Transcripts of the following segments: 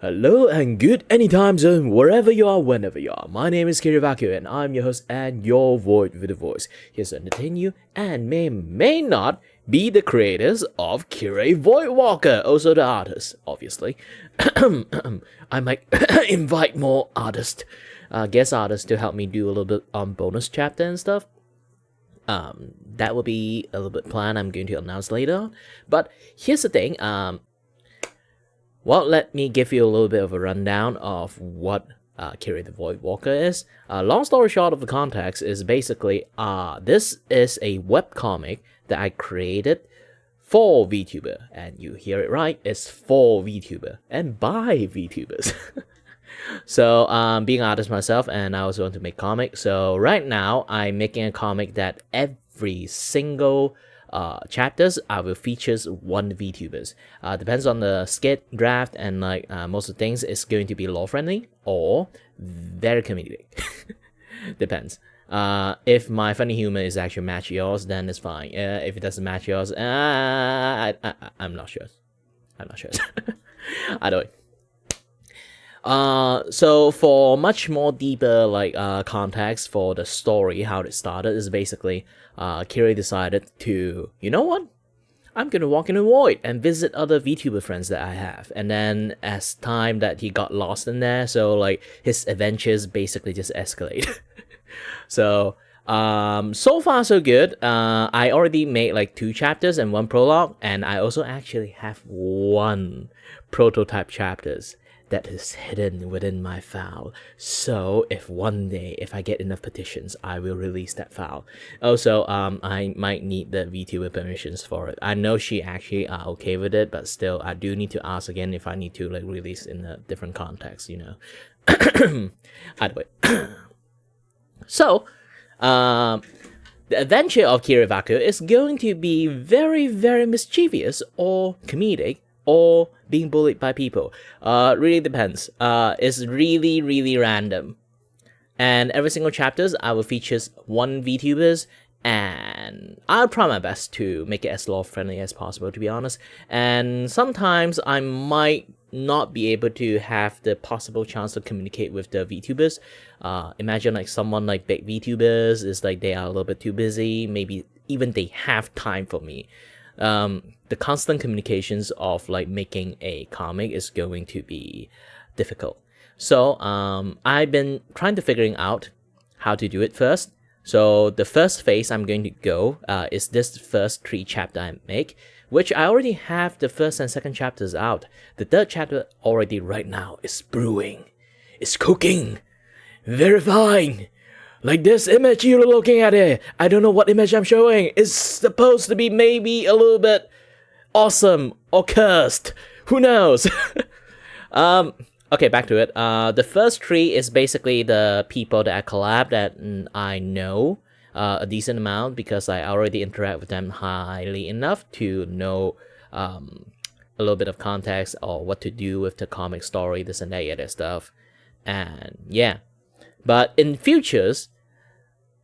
Hello and good anytime zone, wherever you are, whenever you are. My name is Kiray Vacuo and I'm your host and your void with a voice. Here to entertain you and may not be the creators of Kiray Voidwalker, also the artist, obviously. I might invite more artists, guest artists to help me do a little bit on bonus chapter and stuff. That will be a little bit planned. I'm going to announce later on. But here's the thing, well, let me give you a little bit of a rundown of what Kiray the Voidwalker is. Long story short of the context is basically, this is a webcomic that I created for Vtuber. And you hear it right, it's for Vtuber and by Vtubers. So, being an artist myself, and I also want to make comics. So right now, I'm making a comic that every single chapters I will features one VTubers. Depends on the skit, draft, and most of the things, it's going to be law friendly or very comedic. Depends. If my funny humor is actually match yours, then it's fine. If it doesn't match yours, I'm not sure. I'm not sure. I don't. So for much more deeper context for the story, how it started is basically Kiray decided to, you know what? I'm gonna walk in the void and visit other VTuber friends that I have. And then as time that he got lost in there, so his adventures basically just escalate. So so far so good. I already made 2 chapters and 1 prologue, and I also actually have 1 prototype chapters that is hidden within my file. So if one day, if I get enough petitions, I will release that file. Also, I might need the VTuber permissions for it. I know she actually are okay with it, but still, I do need to ask again if I need to release in a different context, you know. Either way. So, the adventure of Kiray Vacuo is going to be very, very mischievous or comedic, or being bullied by people. Really depends. It's really, really random. And every single chapters, I will features 1 VTubers, and I'll try my best to make it as law friendly as possible, to be honest. And sometimes I might not be able to have the possible chance to communicate with the VTubers. Imagine someone big VTubers is they are a little bit too busy. Maybe even they have time for me. The constant communications of making a comic is going to be difficult. So I've been trying to figuring out how to do it first. So the first phase I'm going to go is this first 3 chapter I make, which I already have the first and second chapters out. The 3rd chapter already right now is brewing. It's cooking. Verifying. Like this image you're looking at it. I don't know what image I'm showing. It's supposed to be maybe a little bit awesome or cursed. Who knows? Okay, back to it. The first 3 is basically the people that I collab that I know a decent amount, because I already interact with them highly enough to know a little bit of context or what to do with the comic story, this and that other stuff. And yeah. But in futures,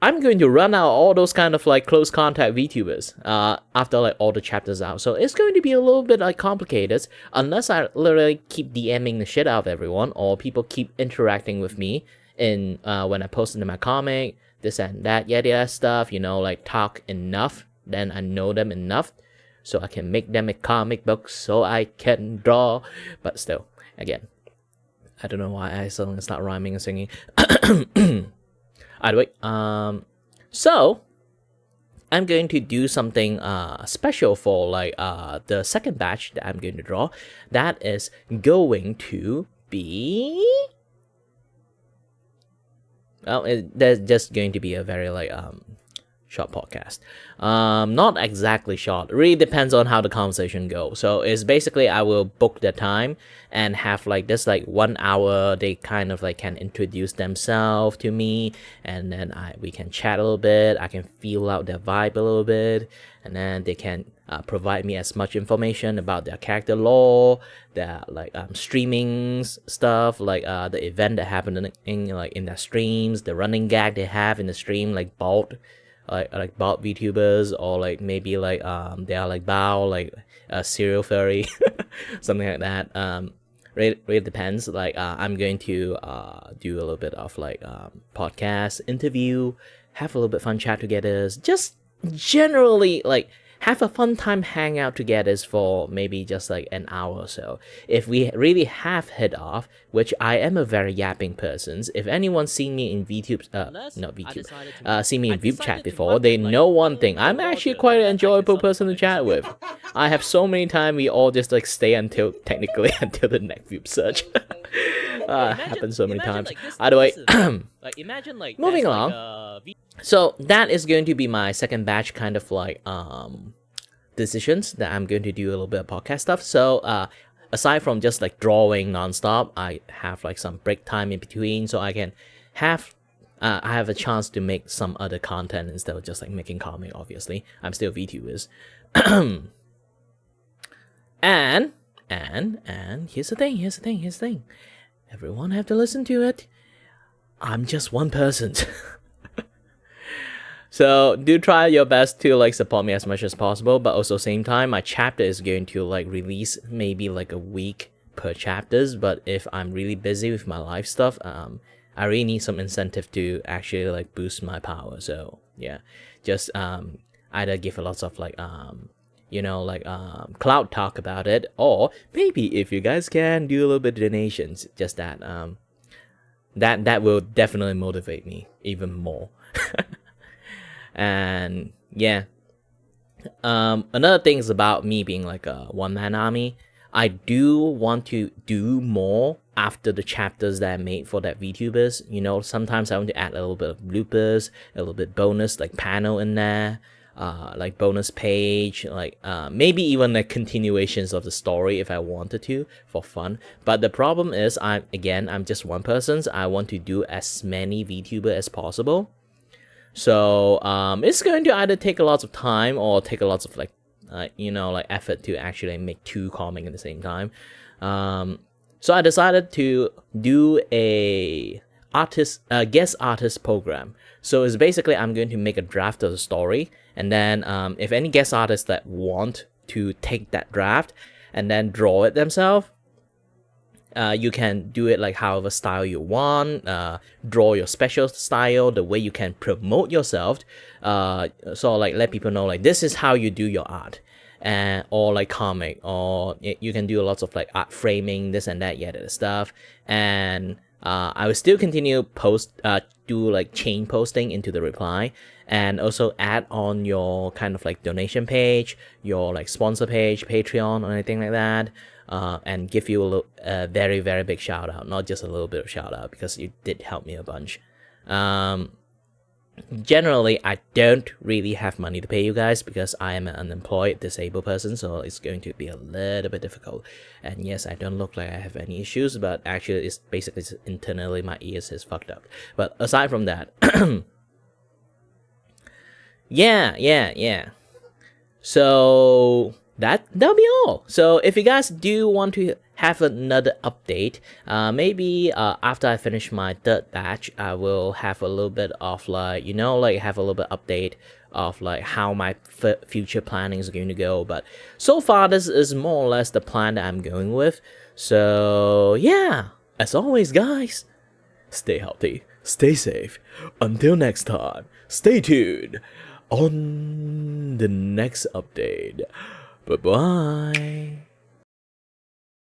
I'm going to run out all those kind of close contact VTubers after all the chapters out. So it's going to be a little bit complicated unless I literally keep DMing the shit out of everyone, or people keep interacting with me in when I post into my comic, this and that yada stuff, you know, talk enough, then I know them enough so I can make them a comic book so I can draw. But still, again, I don't know why I suddenly start rhyming and singing. Either way, so I'm going to do something special for the second batch that I'm going to draw. That is going to be, well, there's just going to be a very short podcast. Not exactly short. It really depends on how the conversation goes. So it's basically I will book the time and have this 1 hour. They kind of can introduce themselves to me, and then we can chat a little bit. I can feel out their vibe a little bit, and then they can provide me as much information about their character lore, their streaming stuff, the event that happened in their streams, the running gag they have in the stream, bald VTubers, or maybe they are Bao, a serial furry, something like that. really depends. Like I'm going to do a little bit of like podcast interview, have a little bit fun chat together, just generally like have a fun time hang out together for maybe just like an hour or so. If we really have hit off, which I am a very yapping person. If anyone's seen me in VTube, not VTube, seen me in Vtube chat before, they know one thing. I'm actually quite an enjoyable person to chat with. I have so many times we all just like stay until technically until the next Vtube search. Happens so many times. Either way, moving along. So that is going to be my second batch kind of like decisions that I'm going to do a little bit of podcast stuff. So aside from just like drawing nonstop, I have like some break time in between, so I can have I have a chance to make some other content instead of just like making comic. Obviously, I'm still VTubers. and here's the thing. Everyone have to listen to it. I'm just one person. So do try your best to like support me as much as possible, but also same time my chapter is going to like release maybe like a week per chapters. But if I'm really busy with my life stuff, I really need some incentive to actually like boost my power. So yeah, just either give a lot of like cloud talk about it, or maybe if you guys can do a little bit of donations, just that that will definitely motivate me even more. And yeah, another thing is about me being like a one-man army. I do want to do more after the chapters that I made for that VTubers. You know, sometimes I want to add a little bit of bloopers, a little bit bonus like panel in there, like bonus page, like maybe even like continuations of the story if I wanted to for fun. But the problem is I'm just one person, so I want to do as many VTubers as possible. So it's going to either take a lot of time or take a lot of like effort to actually make 2 comics at the same time. So I decided to do a guest artist program. So it's basically I'm going to make a draft of the story, and then if any guest artists that want to take that draft and then draw it themselves, you can do it like however style you want, draw your special style, the way you can promote yourself, so like let people know like this is how you do your art, or like comic, or you can do lots of like art framing, this and that, stuff. And I will still continue do like chain posting into the reply, and also add on your kind of like donation page, your like sponsor page, Patreon or anything like that. And give you a very, very big shout out, not just a little bit of shout out, because you did help me a bunch. Generally, I don't really have money to pay you guys because I am an unemployed disabled person, so it's going to be a little bit difficult. And yes, I don't look like I have any issues, but actually it's basically internally my ears is fucked up. But aside from that, yeah. So that'll be all. So if you guys do want to have another update, maybe after I finish my 3rd batch, I will have a little bit of like have a little bit update of like how my future planning is going to go. But so far this is more or less the plan that I'm going with. So yeah, as always guys, stay healthy, stay safe. Until next time, stay tuned on the next update. Bye-bye.